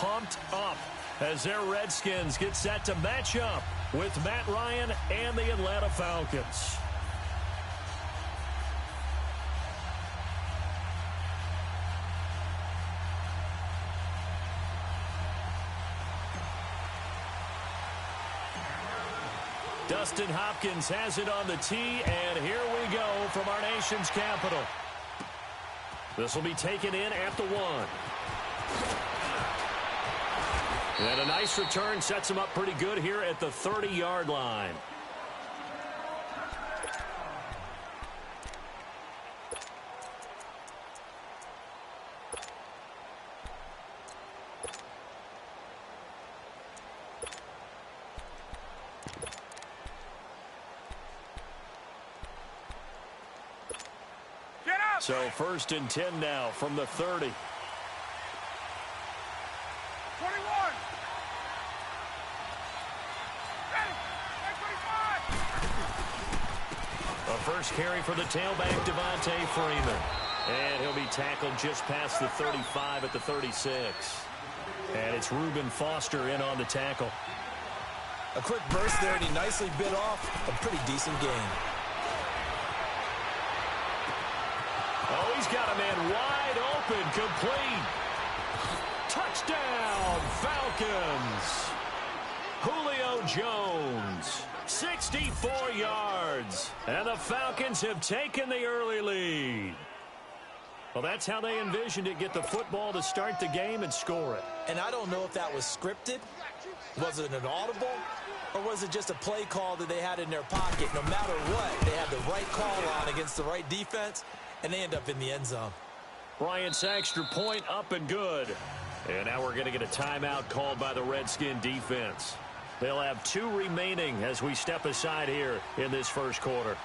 pumped up as their Redskins get set to match up with Matt Ryan and the Atlanta Falcons. Dustin Hopkins has it on the tee, and here we go from our nation's capital. This will be taken in at the 1. And a nice return sets him up pretty good here at the 30-yard line. So 1st and 10 now from the 30. 21. A first carry for the tailback, Devontae Freeman. And he'll be tackled just past the 35 at the 36. And it's Reuben Foster in on the tackle. A quick burst there, and he nicely bit off a pretty decent gain. Oh, he's got a man wide open, complete. Touchdown, Falcons. Julio Jones, 64 yards. And the Falcons have taken the early lead. Well, that's how they envisioned it, get the football to start the game and score it. And I don't know if that was scripted. Was it an audible? Or was it just a play call that they had in their pocket? No matter what, they had the right call on against the right defense, and they end up in the end zone. Bryant's extra point up and good. And now we're going to get a timeout called by the Redskin defense. They'll have 2 remaining as we step aside here in this first quarter.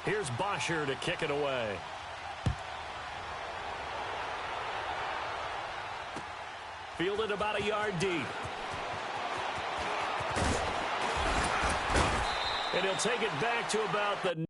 Here's Bosher to kick it away. Fielded about a yard deep. And he'll take it back to about the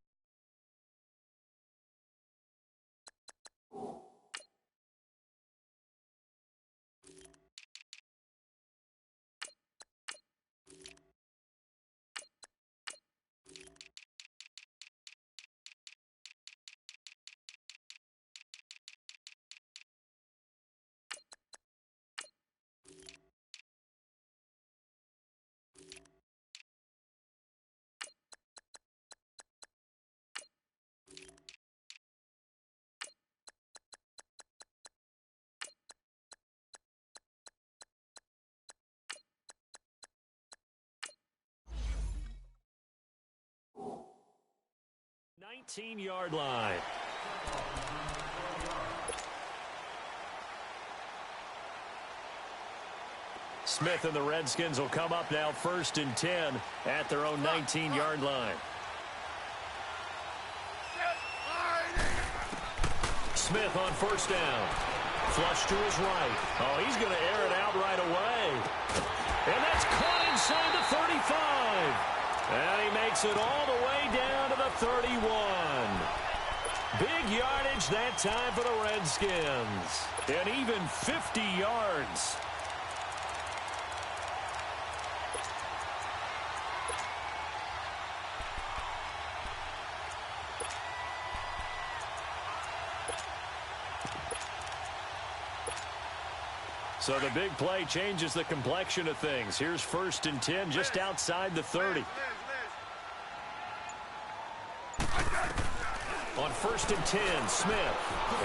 19-yard line. Smith and the Redskins will come up now 1st and 10 at their own 19-yard line. Smith on 1st down. Flush to his right. Oh, he's going to air it out right away. And that's caught inside the 35. And he makes it all the way down to the 31. Big yardage that time for the Redskins. And even 50 yards. So the big play changes the complexion of things. Here's 1st and 10 just outside the 30. On 1st and 10, Smith.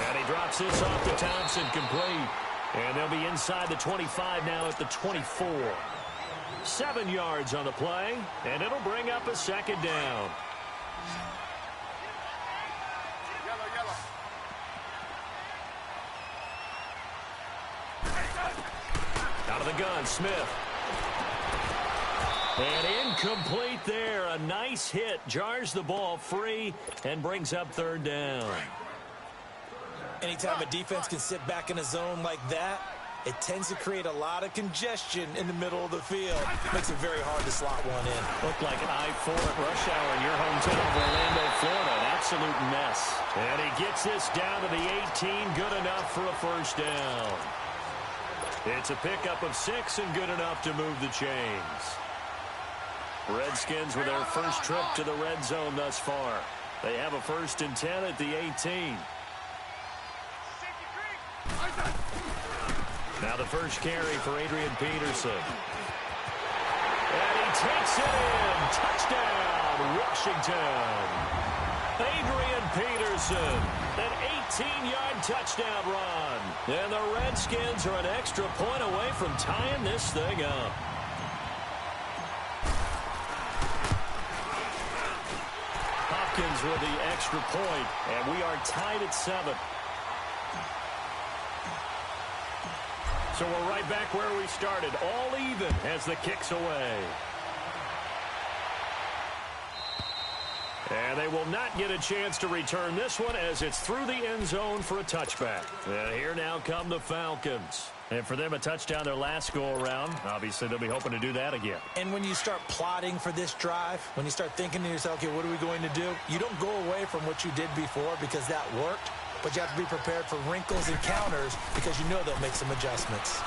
And he drops this off to Thompson, complete. And they'll be inside the 25 now at the 24. 7 yards on the play, and it'll bring up a 2nd down. Out of the gun, Smith. And incomplete there. A nice hit. Jars the ball free and brings up 3rd down. Anytime a defense can sit back in a zone like that, it tends to create a lot of congestion in the middle of the field. Makes it very hard to slot one in. Looked like I-4 at rush hour in your hometown of Orlando, Florida. An absolute mess. And he gets this down to the 18. Good enough for a 1st down. It's a pickup of 6 and good enough to move the chains. Redskins with their first trip to the red zone thus far. They have a 1st and 10 at the 18. Now the first carry for Adrian Peterson. And he takes it in. Touchdown, Washington. Adrian Peterson, an 18-yard touchdown run. And the Redskins are an extra point away from tying this thing up. Hopkins with the extra point, and we are tied at 7. So we're right back where we started, all even as the kick's away. And they will not get a chance to return this one as it's through the end zone for a touchback. And here now come the Falcons. And for them, a touchdown their last go-around. Obviously, they'll be hoping to do that again. And when you start plotting for this drive, when you start thinking to yourself, okay, what are we going to do? You don't go away from what you did before because that worked. But you have to be prepared for wrinkles and counters because you know they'll make some adjustments.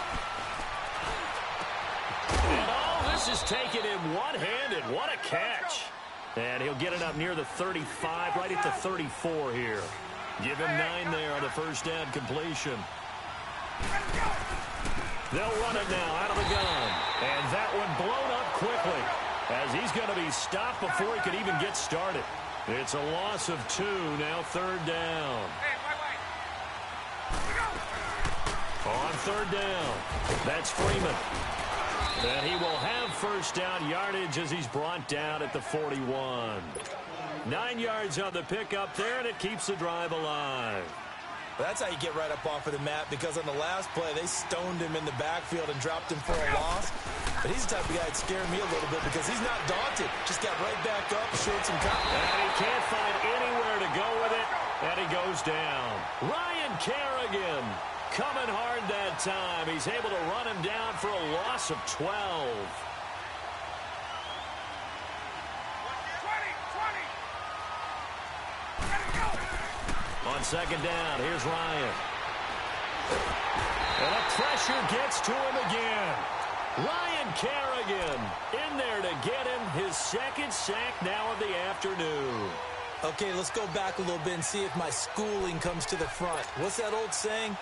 And all this is taken in one-handed. What a catch. And he'll get it up near the 35, right at the 34 here. Give him 9 there on the first down completion. They'll run it now out of the gun. And that one blown up quickly as he's going to be stopped before he could even get started. It's a loss of 2, now 3rd down. On 3rd down, that's Freeman. And he will have first down yardage as he's brought down at the 41. 9 yards on the pickup there, and it keeps the drive alive. That's how you get right up off of the mat, because on the last play, they stoned him in the backfield and dropped him for a loss. But he's the type of guy that scared me a little bit because he's not daunted. Just got right back up, showed some confidence. And he can't find anywhere to go with it, and he goes down. Ryan Kerrigan coming hard that time. He's able to run him down for a loss of 12. On 2nd down, here's Ryan. And the pressure gets to him again. Ryan Kerrigan in there to get him his 2nd sack now of the afternoon. Okay, let's go back a little bit and see if my schooling comes to the front. What's that old saying?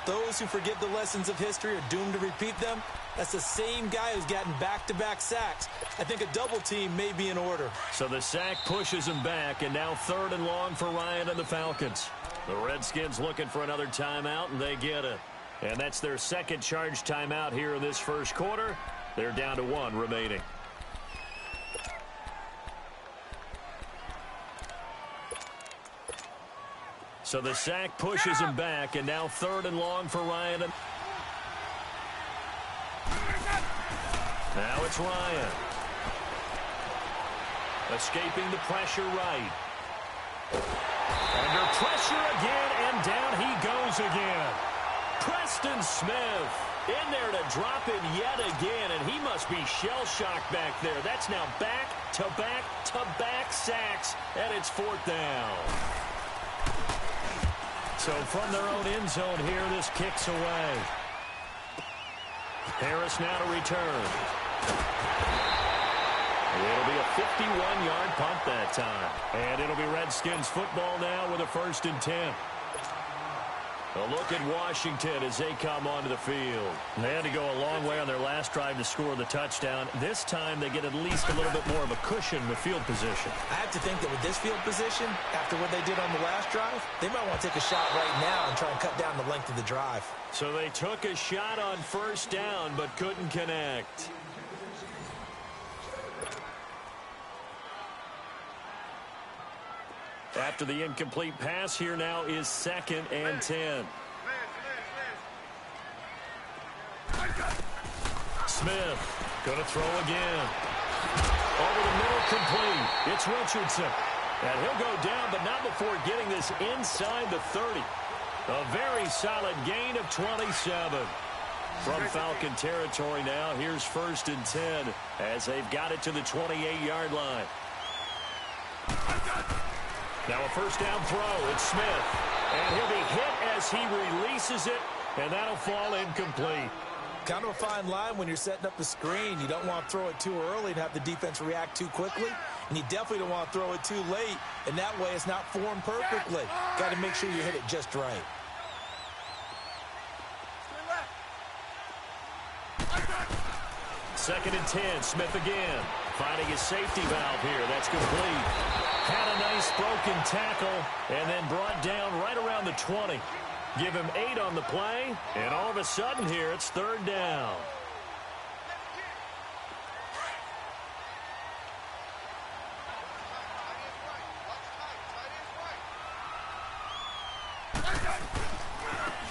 Those who forget the lessons of history are doomed to repeat them. That's the same guy who's gotten back-to-back sacks. I think a double team may be in order. So the sack pushes him back, and now 3rd and long for Ryan and the Falcons. The Redskins looking for another timeout, and they get it. And that's their 2nd charge timeout here in this 1st quarter. They're down to 1 remaining. So the sack pushes him back, and now 3rd and long for Ryan. Now it's Ryan. Escaping the pressure right. Under pressure again, and down he goes again. Preston Smith in there to drop him yet again, and he must be shell-shocked back there. That's now back-to-back-to-back sacks, and it's 4th down. So from their own end zone here, this kicks away. Harris now to return. It'll be a 51-yard punt that time. And it'll be Redskins football now with a 1st and 10. A look at Washington as they come onto the field. They had to go a long way on their last drive to score the touchdown. This time they get at least a little bit more of a cushion with field position. I have to think that with this field position, after what they did on the last drive, they might want to take a shot right now and try and cut down the length of the drive. So they took a shot on 1st down but couldn't connect. After the incomplete pass, here now is 2nd and 10. Smith going to throw again. Over the middle, complete. It's Richardson. And he'll go down, but not before getting this inside the 30. A very solid gain of 27. From Falcon territory now, here's 1st and 10 as they've got it to the 28-yard line. Now a 1st down throw. It's Smith. And he'll be hit as he releases it, and that'll fall incomplete. kind of a fine line when you're setting up the screen. You don't want to throw it too early and have the defense react too quickly, and you definitely don't want to throw it too late, and that way it's not formed perfectly. Got to make sure you hit it just right. Second and 10, Smith again. Finding his safety valve here. That's complete. Had a nice broken tackle and then brought down right around the 20. Give him 8 on the play, and all of a sudden here it's third down.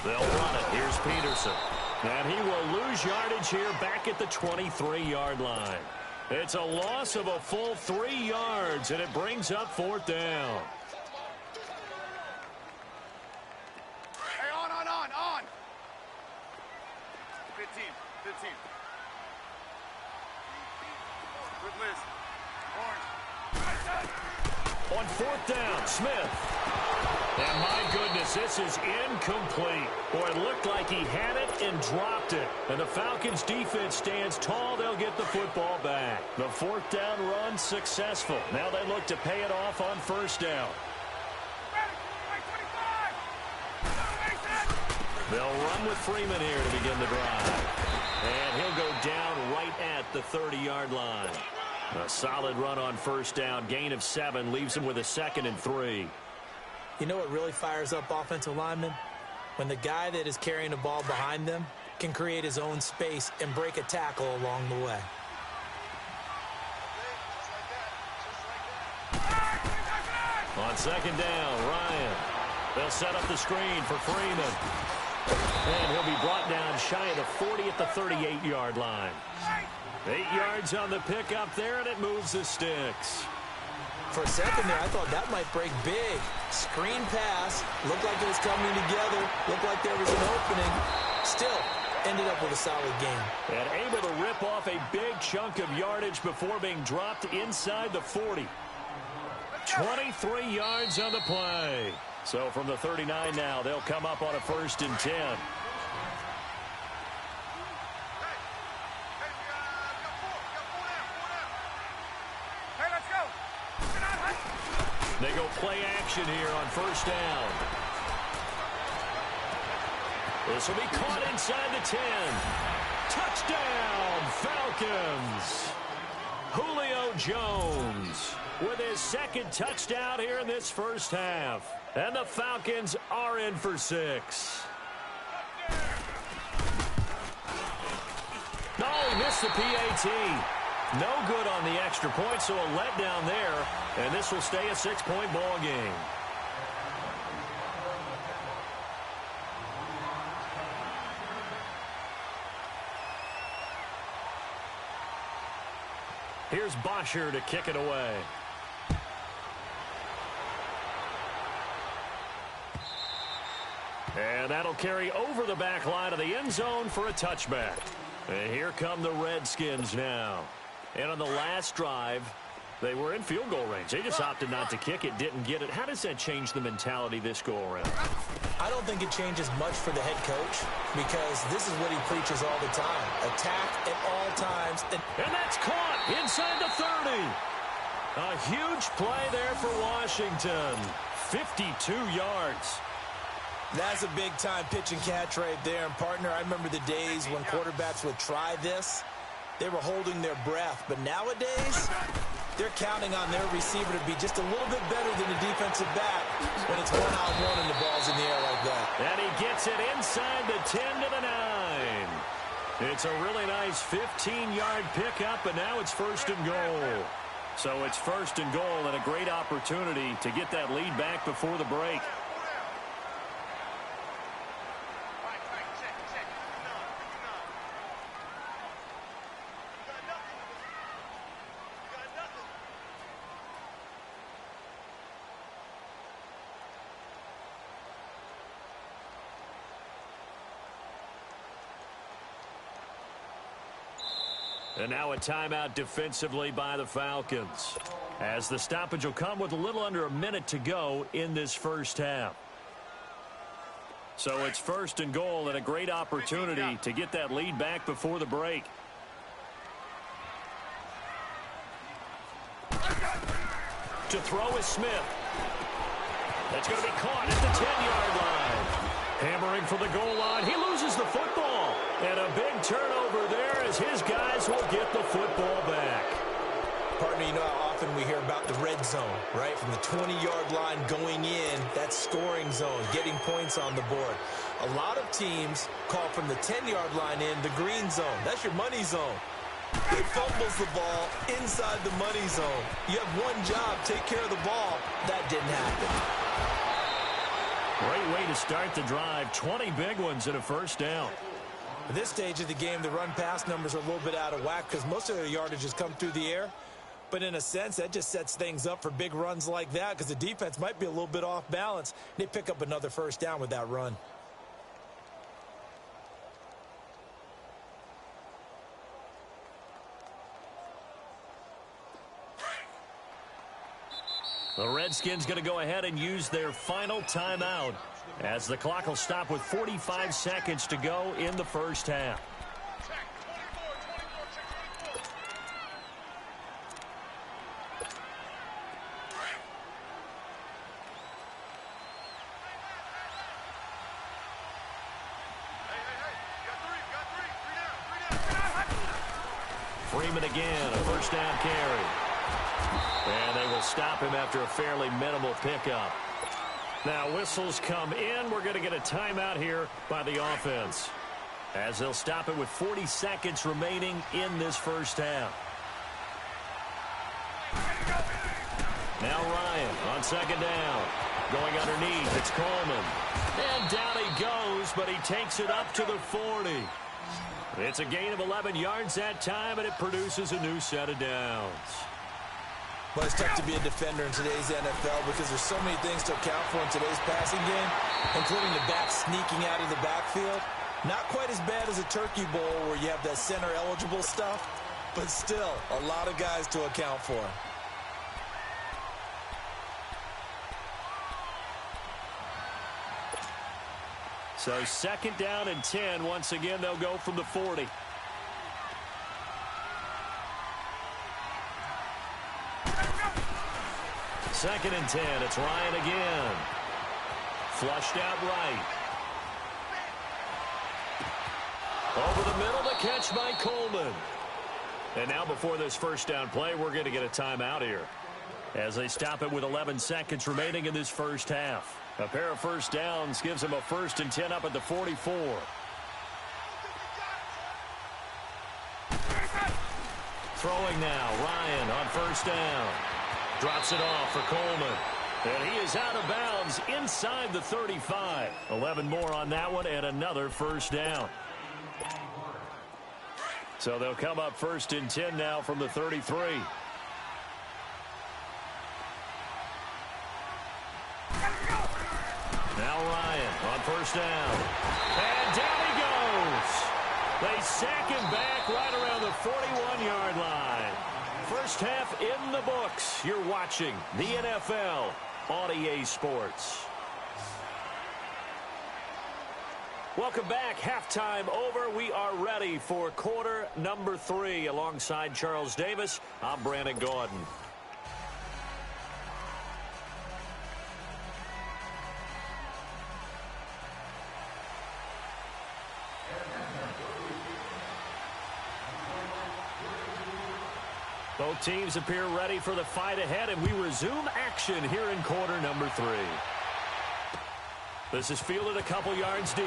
They'll run it. Here's Peterson. And he will lose yardage here back at the 23-yard line. It's a loss of a full 3 yards, and it brings up fourth down. Hey, on. 15. Good list. Orange. On fourth down, Smith. And my goodness, this is incomplete. Boy, it looked like he had it and dropped it. And the Falcons defense stands tall. They'll get the football back. The fourth down run successful. Now they look to pay it off on first down. They'll run with Freeman here to begin the drive. And he'll go down right at the 30-yard line. A solid run on first down. Gain of 7 leaves him with a 2nd and 3. You know what really fires up offensive linemen? When the guy that is carrying the ball behind them can create his own space and break a tackle along the way. On second down, Ryan. They'll set up the screen for Freeman. And he'll be brought down shy of the 40 at the 38-yard line. 8 yards on the pickup there, and it moves the sticks. For a second there, I thought that might break big. Screen pass. Looked like it was coming together. Looked like there was an opening. Still, ended up with a solid game. And able to rip off a big chunk of yardage before being dropped inside the 40. 23 yards on the play. So from the 39 now, they'll come up on a 1st and 10. They go play action here on first down. This will be caught inside the 10. Touchdown, Falcons. Julio Jones with his 2nd touchdown here in this first half. And the Falcons are in for 6. No, he missed the PAT. No good on the extra point, so a letdown there, and this will stay a 6-point ball game. Here's Bosher to kick it away. And that'll carry over the back line of the end zone for a touchback. And here come the Redskins now. And on the last drive, they were in field goal range. They just opted not to kick it, didn't get it. How does that change the mentality this go-around? I don't think it changes much for the head coach because this is what he preaches all the time. Attack at all times. And that's caught inside the 30. A huge play there for Washington. 52 yards. That's a big-time pitch and catch right there. And, partner, I remember the days when quarterbacks would try this. They were holding their breath. But nowadays, they're counting on their receiver to be just a little bit better than the defensive back when it's one-on-one and the ball's in the air like that. And he gets it inside the 10 to the 9. It's a really nice 15-yard pickup, and now it's 1st and goal. So it's 1st and goal and a great opportunity to get that lead back before the break. And now a timeout defensively by the Falcons, as the stoppage will come with a little under a minute to go in this first half. So it's 1st and goal and a great opportunity to get that lead back before the break. To throw is Smith. That's going to be caught at the 10-yard line. Hammering for the goal line. He loses the football. And a big turnover there as his guys will get the football back. Partner, you know how often we hear about the red zone, right? From the 20-yard line going in, that's scoring zone, getting points on the board. A lot of teams call from the 10-yard line in the green zone. That's your money zone. He fumbles the ball inside the money zone. You have one job, take care of the ball. That didn't happen. Great way to start the drive. 20 big ones and a first down. At this stage of the game, the run-pass numbers are a little bit out of whack because most of their yardage has come through the air. But in a sense, that just sets things up for big runs like that because the defense might be a little bit off balance. They pick up another first down with that run. The Redskins going to go ahead and use their final timeout as the clock will stop with 45 seconds to go in the first half. Freeman again, a first down carry. And they will stop him after a fairly minimal pickup. Now whistles come in. We're going to get a timeout here by the offense as they'll stop it with 40 seconds remaining in this first half. Now Ryan on second down. Going underneath, it's Coleman. And down he goes, but he takes it up to the 40. It's a gain of 11 yards that time, and it produces a new set of downs. Well, it's tough to be a defender in today's NFL because there's so many things to account for in today's passing game, including the back sneaking out of the backfield. Not quite as bad as a turkey bowl where you have that center-eligible stuff, but still a lot of guys to account for. So 2nd down and 10. Once again, they'll go from the 40. Second and 10. It's Ryan again. Flushed out right. Over the middle, the catch by Coleman. And now before this first down play, we're going to get a timeout here as they stop it with 11 seconds remaining in this first half. A pair of first downs gives them a 1st and 10 up at the 44. Throwing now, Ryan on first down. Drops it off for Coleman. And he is out of bounds inside the 35. 11 more on that one and another first down. So they'll come up 1st and 10 now from the 33. Now Ryan on first down. And down he goes. They sack him back right around the 41-yard line. First half in the books. You're watching the NFL on EA Sports. Welcome back. Halftime over. We are ready for quarter number 3. Alongside Charles Davis, I'm Brandon Gordon. Both teams appear ready for the fight ahead, and we resume action here in quarter number 3. This is fielded a couple yards deep.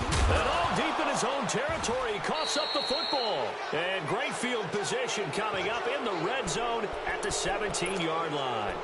And all deep in his own territory. He coughs up the football. And great field position coming up in the red zone at the 17-yard line.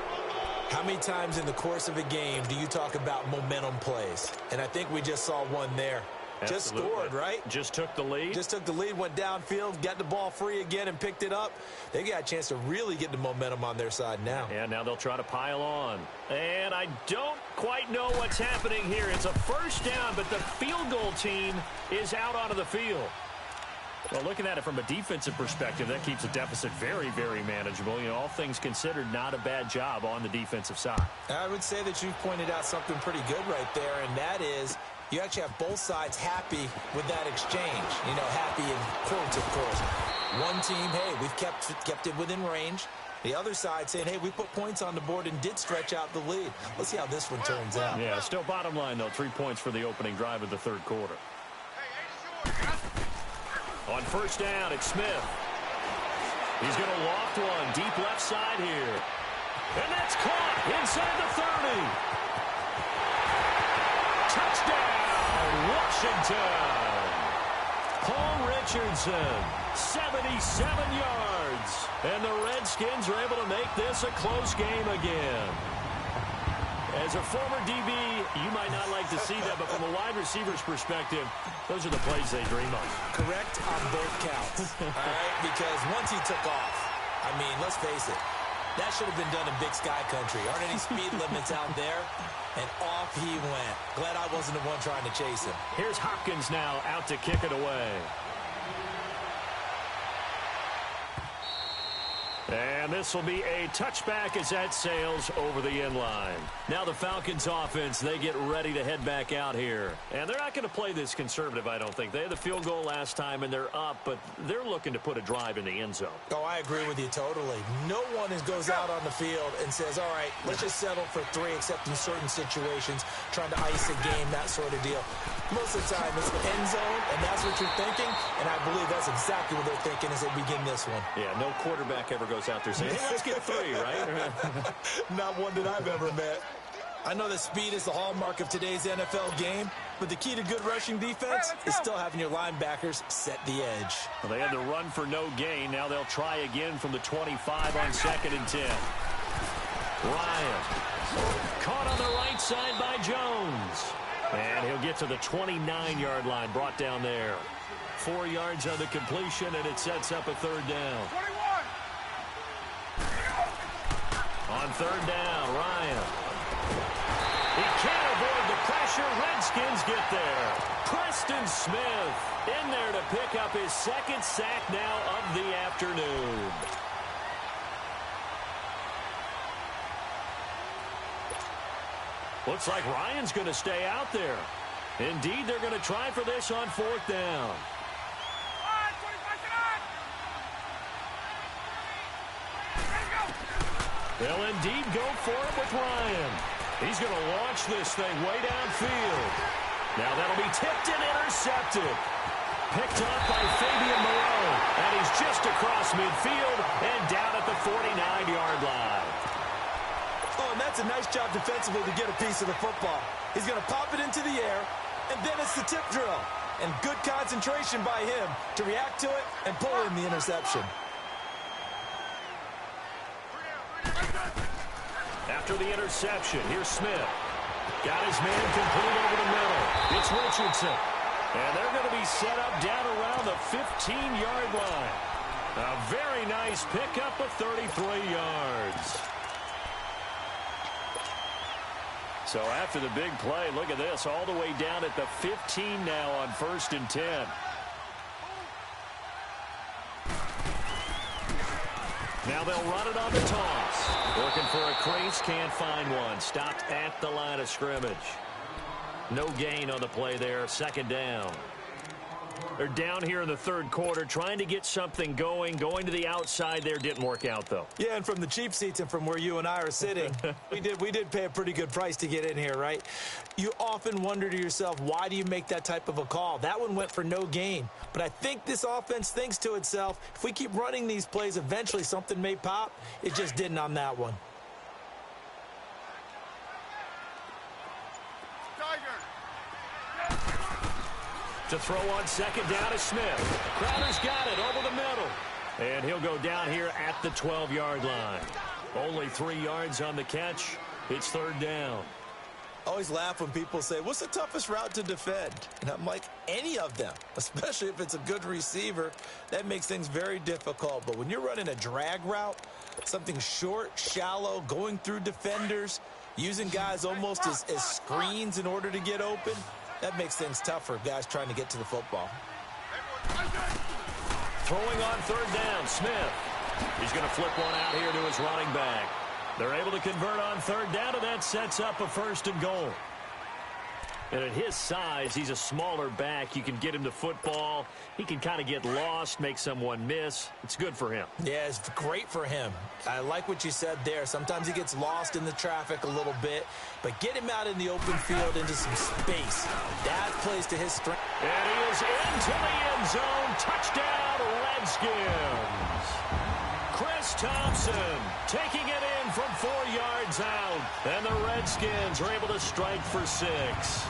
How many times in the course of a game do you talk about momentum plays? And I think we just saw one there. Absolutely. Just scored, right? Just took the lead. Just took the lead, went downfield, got the ball free again and picked it up. They got a chance to really get the momentum on their side now. And now they'll try to pile on. And I don't quite know what's happening here. It's a first down, but the field goal team is out onto the field. Well, looking at it from a defensive perspective, that keeps the deficit very, very manageable. You know, all things considered, not a bad job on the defensive side. I would say that you've pointed out something pretty good right there, and that is you actually have both sides happy with that exchange. You know, happy in quotes, of course. One team, hey, we've kept it within range. The other side saying, hey, we put points on the board and did stretch out the lead. Let's see how this one turns out. Yeah, still bottom line, though, 3 points for the opening drive of the third quarter. On first down, it's Smith. He's going to loft one deep left side here. And that's caught inside the 30. Touchdown, Washington. Paul Richardson, 77 yards. And the Redskins are able to make this a close game again. As a former DB, you might not like to see that, but from a wide receiver's perspective, those are the plays they dream of. Correct on both counts, all right? Because once he took off, I mean, let's face it, that should have been done in Big Sky Country. Aren't any speed limits out there? And off he went. Glad I wasn't the one trying to chase him. Here's Hopkins now out to kick it away. And this will be a touchback as that sails over the end line. Now the Falcons offense, they get ready to head back out here. And they're not going to play this conservative, I don't think. They had the field goal last time, and they're up, but they're looking to put a drive in the end zone. Oh, I agree with you totally. No one goes out on the field and says, all right, let's just settle for 3, except in certain situations, trying to ice a game, that sort of deal. Most of the time, it's the end zone, and that's what you're thinking, and I believe that's exactly what they're thinking as they begin this one. Yeah, no quarterback ever goes out there saying, hey, let's get 3, right? Not one that I've ever met. I know that speed is the hallmark of today's NFL game, but the key to good rushing defense is still having your linebackers set the edge. Well, they had to run for no gain. Now they'll try again from the 25 on 2nd and 10. Ryan caught on the right side by Jones. And he'll get to the 29-yard line, brought down there. 4 yards on the completion, and it sets up a third down. 21. On third down, Ryan. He can't avoid the pressure. Redskins get there. Preston Smith in there to pick up his 2nd sack now of the afternoon. Looks like Ryan's going to stay out there. Indeed, they're going to try for this on 4th down. They'll indeed go for it with Ryan. He's going to launch this thing way downfield. Now that'll be tipped and intercepted. Picked up by Fabian Moreau. And he's just across midfield and down at the 49-yard line. Oh, and that's a nice job defensively to get a piece of the football. He's going to pop it into the air, and then it's the tip drill. And good concentration by him to react to it and pull in the interception. After the interception, here's Smith. Got his man complete over the middle. It's Richardson. And they're going to be set up down around the 15-yard line. A very nice pickup of 33 yards. So after the big play, look at this, all the way down at the 15 now on 1st and 10. Now they'll run it on the toss. Looking for a crease, can't find one. Stopped at the line of scrimmage. No gain on the play there, 2nd down. They're down here in the third quarter, trying to get something going. Going to the outside there didn't work out, though. Yeah, and from the cheap seats and from where you and I are sitting, we did pay a pretty good price to get in here, right? You often wonder to yourself, why do you make that type of a call? That one went for no gain. But I think this offense thinks to itself, if we keep running these plays, eventually something may pop. It just didn't on that one. To throw on 2nd down is Smith. Crowder's got it over the middle. And he'll go down here at the 12-yard line. Only 3 yards on the catch. It's 3rd down. I always laugh when people say, what's the toughest route to defend? And I'm like, any of them, especially if it's a good receiver. That makes things very difficult. But when you're running a drag route, something short, shallow, going through defenders, using guys almost as screens in order to get open, that makes things tough for guys trying to get to the football. Throwing on third down, Smith. He's going to flip one out here to his running back. They're able to convert on third down, and that sets up a first and goal. And at his size, he's a smaller back. You can get him the football. He can kind of get lost, make someone miss. It's good for him. Yeah, it's great for him. I like what you said there. Sometimes he gets lost in the traffic a little bit, but get him out in the open field into some space. That plays to his strength. And he is into the end zone. Touchdown, Redskins. Chris Thompson taking it in from 4 yards out. And the Redskins are able to strike for 6.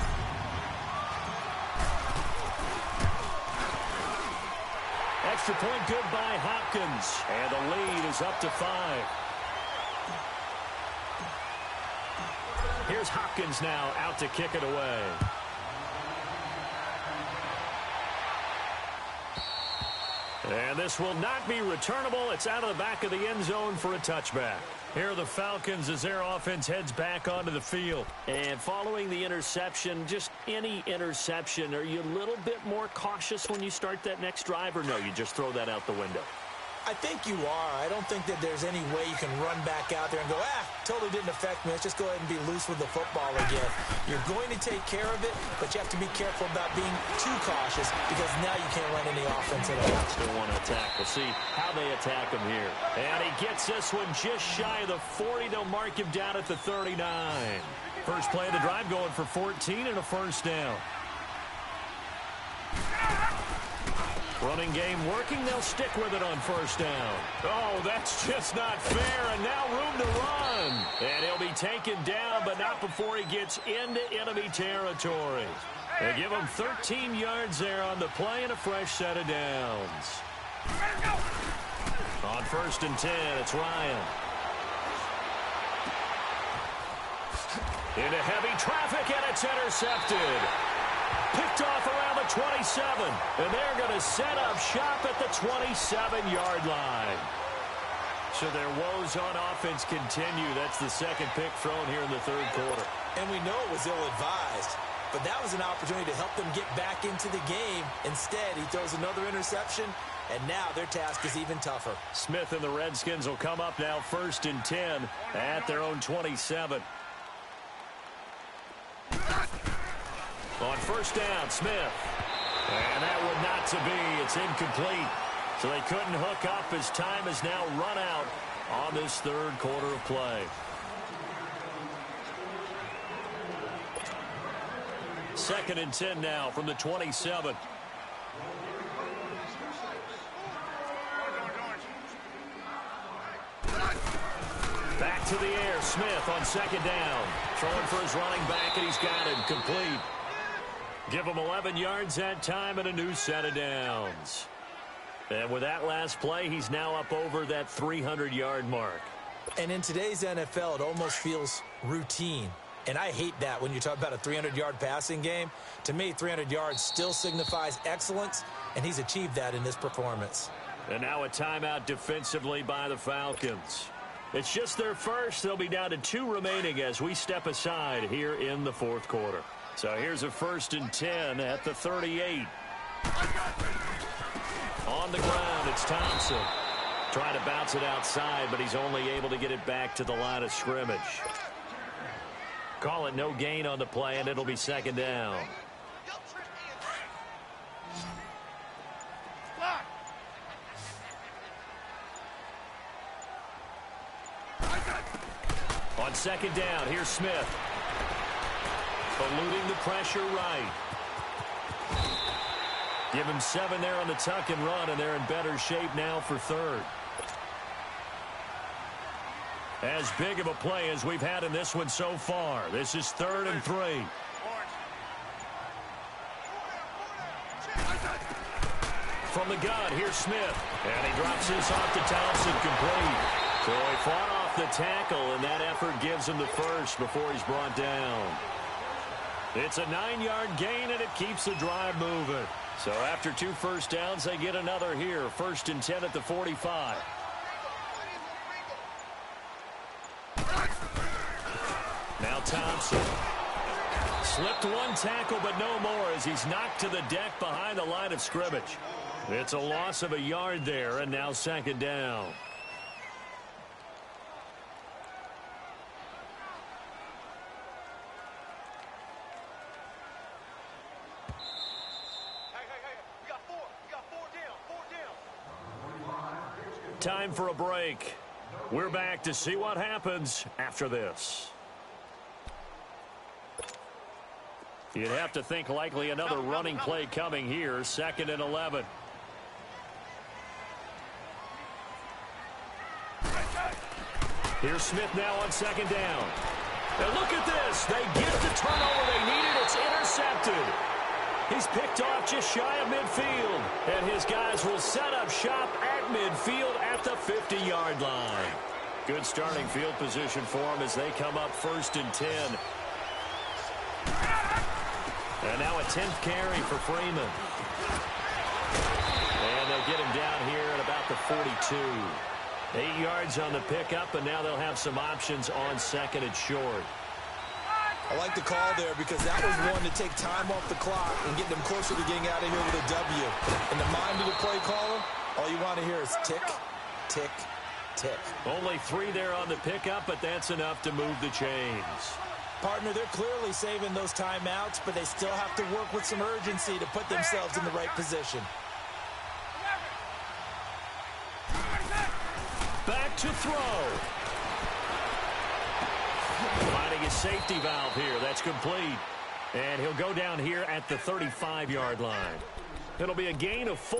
Extra point good by Hopkins. And the lead is up to 5. Here's Hopkins now out to kick it away. And this will not be returnable. It's out of the back of the end zone for a touchback. Here are the Falcons as their offense heads back onto the field. And following the interception, just any interception, are you a little bit more cautious when you start that next drive, or no, you just throw that out the window? I think you are. I don't think that there's any way you can run back out there and go, totally didn't affect me. Let's just go ahead and be loose with the football again. You're going to take care of it, but you have to be careful about being too cautious because now you can't run any offense at all. Still want to attack. We'll see how they attack him here. And he gets this one just shy of the 40. They'll mark him down at the 39. First play of the drive going for 14 and a first down. Running game working. They'll stick with it on first down. Oh, that's just not fair. And now room to run. And he'll be taken down, but not before he gets into enemy territory. They give him 13 yards there on the play and a fresh set of downs. On first and 10, it's Ryan. Into heavy traffic, and it's intercepted. Picked off around the 27, and they're going to set up shop at the 27-yard line. So their woes on offense continue. That's the second pick thrown here in the third quarter. And we know it was ill-advised, but that was an opportunity to help them get back into the game. Instead, he throws another interception, and now their task is even tougher. Smith and the Redskins will come up now first and 10 at their own 27. On first down, Smith. And that would not to be. It's incomplete. So they couldn't hook up as time has now run out on this third quarter of play. Second and 10 now from the 27. Back to the air. Smith on second down. Throwing for his running back, and he's got it. Complete. Give him 11 yards that time and a new set of downs. And with that last play, he's now up over that 300-yard mark. And in today's NFL, it almost feels routine. And I hate that when you talk about a 300-yard passing game. To me, 300 yards still signifies excellence, and he's achieved that in this performance. And now a timeout defensively by the Falcons. It's just their first. They'll be down to 2 remaining as we step aside here in the fourth quarter. So here's a first and 10 at the 38. On the ground, it's Thompson. Trying to bounce it outside, but he's only able to get it back to the line of scrimmage. Call it no gain on the play, and it'll be second down. On second down, here's Smith. Eluding the pressure right. Give him 7 there on the tuck and run, and they're in better shape now for third. As big of a play as we've had in this one so far. This is 3rd and 3. From the gun, here's Smith. And he drops this off to Thompson, complete. So he fought off the tackle, and that effort gives him the first before he's brought down. It's a 9-yard gain, and it keeps the drive moving. So after 2 first downs, they get another here. 1st and 10 at the 45. Now Thompson. Slipped one tackle, but no more as he's knocked to the deck behind the line of scrimmage. It's a loss of a yard there, and now second down. We got four. We got four down. Time for a break. We're back to see what happens after this. You'd have to think likely another running play coming here. 2nd and 11. Here's Smith now on 2nd down. And look at this. They get the turnover they needed. It's intercepted. He's picked off just shy of midfield. And his guys will set up shop at midfield at the 50-yard line. Good starting field position for them as they come up 1st and 10. And now a 10th carry for Freeman. And they'll get him down here at about the 42. 8 yards on the pickup, and now they'll have some options on 2nd and short. I like the call there because that was one to take time off the clock and get them closer to getting out of here with a W. In the mind of the play caller, all you want to hear is tick, tick, tick. Only 3 there on the pickup, but that's enough to move the chains. Partner, they're clearly saving those timeouts, but they still have to work with some urgency to put themselves in the right position. Back to throw. Finding his safety valve here. That's complete. And he'll go down here at the 35-yard line. It'll be a gain of 4,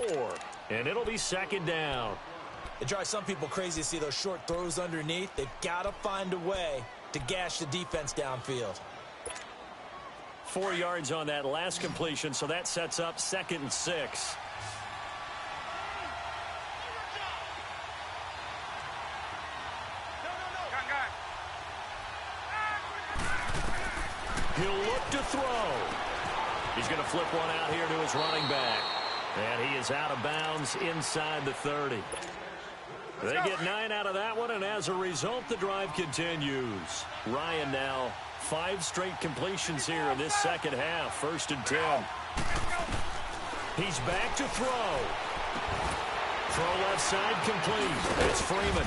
and it'll be 2nd down. It drives some people crazy to see those short throws underneath. They've got to find a way to gash the defense downfield. 4 yards on that last completion, so that sets up 2nd and 6. He'll look to throw. He's going to flip one out here to his running back. And he is out of bounds inside the 30. They get 9 out of that one, and as a result, the drive continues. Ryan now 5 straight completions here in this second half. 1st and 10. He's back to throw. Throw left side complete. It's Freeman.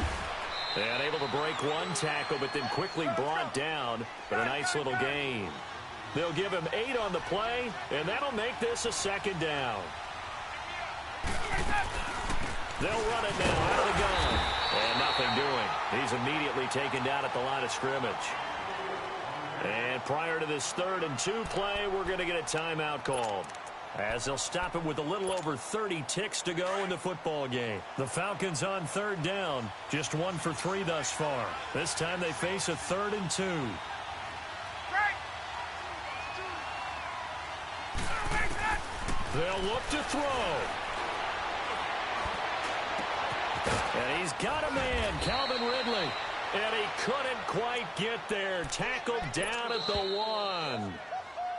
And able to break one tackle, but then quickly brought down for a nice little gain. They'll give him 8 on the play, and that'll make this a 2nd down. They'll run it now out of the gun. And nothing doing. He's immediately taken down at the line of scrimmage. And prior to this 3rd and 2 play, we're going to get a timeout called, as they'll stop him with a little over 30 ticks to go in the football game. The Falcons on 3rd down, just 1 for 3 thus far. This time they face a 3rd and 2. They'll look to throw. And he's got a man, Calvin Ridley. And he couldn't quite get there. Tackled down at the 1.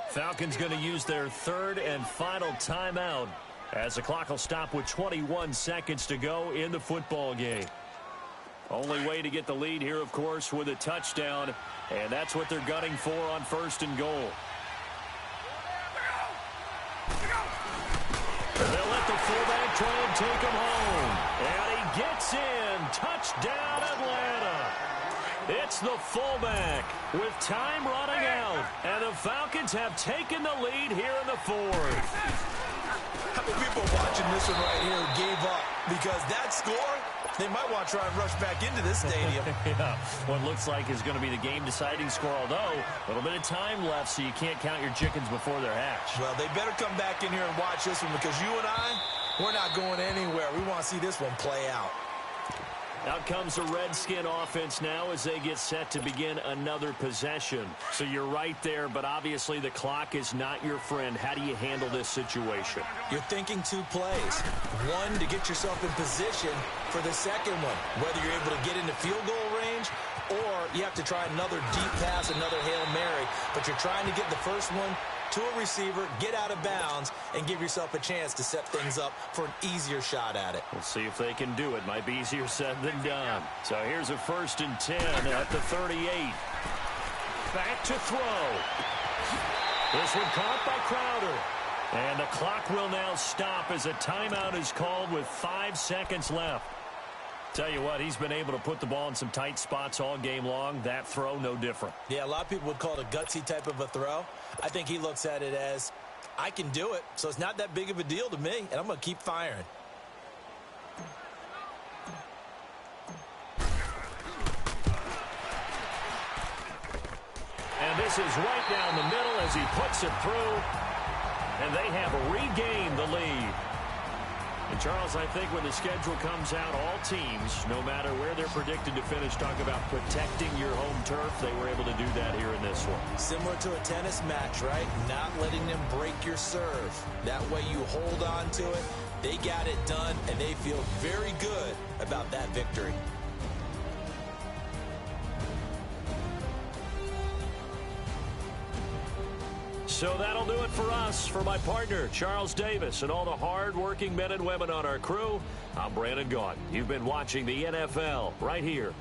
Falcons going to use their 3rd and final timeout as the clock will stop with 21 seconds to go in the football game. Only way to get the lead here, of course, with a touchdown, and that's what they're gunning for on 1st and goal. They'll let the fullback try and take him home. And he gets in. Touchdown, Atlanta. It's the fullback with time running out. And the Falcons have taken the lead here in the 4th. How many people watching this one right here gave up? Because that score, they might want to try and rush back into this stadium. Yeah, what looks like is going to be the game-deciding score, although a little bit of time left, so you can't count your chickens before they're hatched. Well, they better come back in here and watch this one, because you and I, we're not going anywhere. We want to see this one play out. Out comes the Redskin offense now as they get set to begin another possession. So you're right there, but obviously the clock is not your friend. How do you handle this situation? You're thinking 2 plays. 1, to get yourself in position for the second one, whether you're able to get into field goal range or you have to try another deep pass, another Hail Mary. But you're trying to get the first one to a receiver, get out of bounds, and give yourself a chance to set things up for an easier shot at it. We'll see if they can do it. Might be easier said than done. So here's a 1st and 10 at the 38. Back to throw. This one caught by Crowder. And the clock will now stop as a timeout is called with 5 seconds left. Tell you what, he's been able to put the ball in some tight spots all game long. That throw, no different. Yeah, a lot of people would call it a gutsy type of a throw. I think he looks at it as, I can do it, so it's not that big of a deal to me, and I'm going to keep firing. And this is right down the middle as he puts it through. And they have regained the lead. And, Charles, I think when the schedule comes out, all teams, no matter where they're predicted to finish, talk about protecting your home turf. They were able to do that here in this one. Similar to a tennis match, right? Not letting them break your serve. That way you hold on to it. They got it done, and they feel very good about that victory. So that'll do it for us. For my partner, Charles Davis, and all the hard-working men and women on our crew, I'm Brandon Gaudin. You've been watching the NFL right here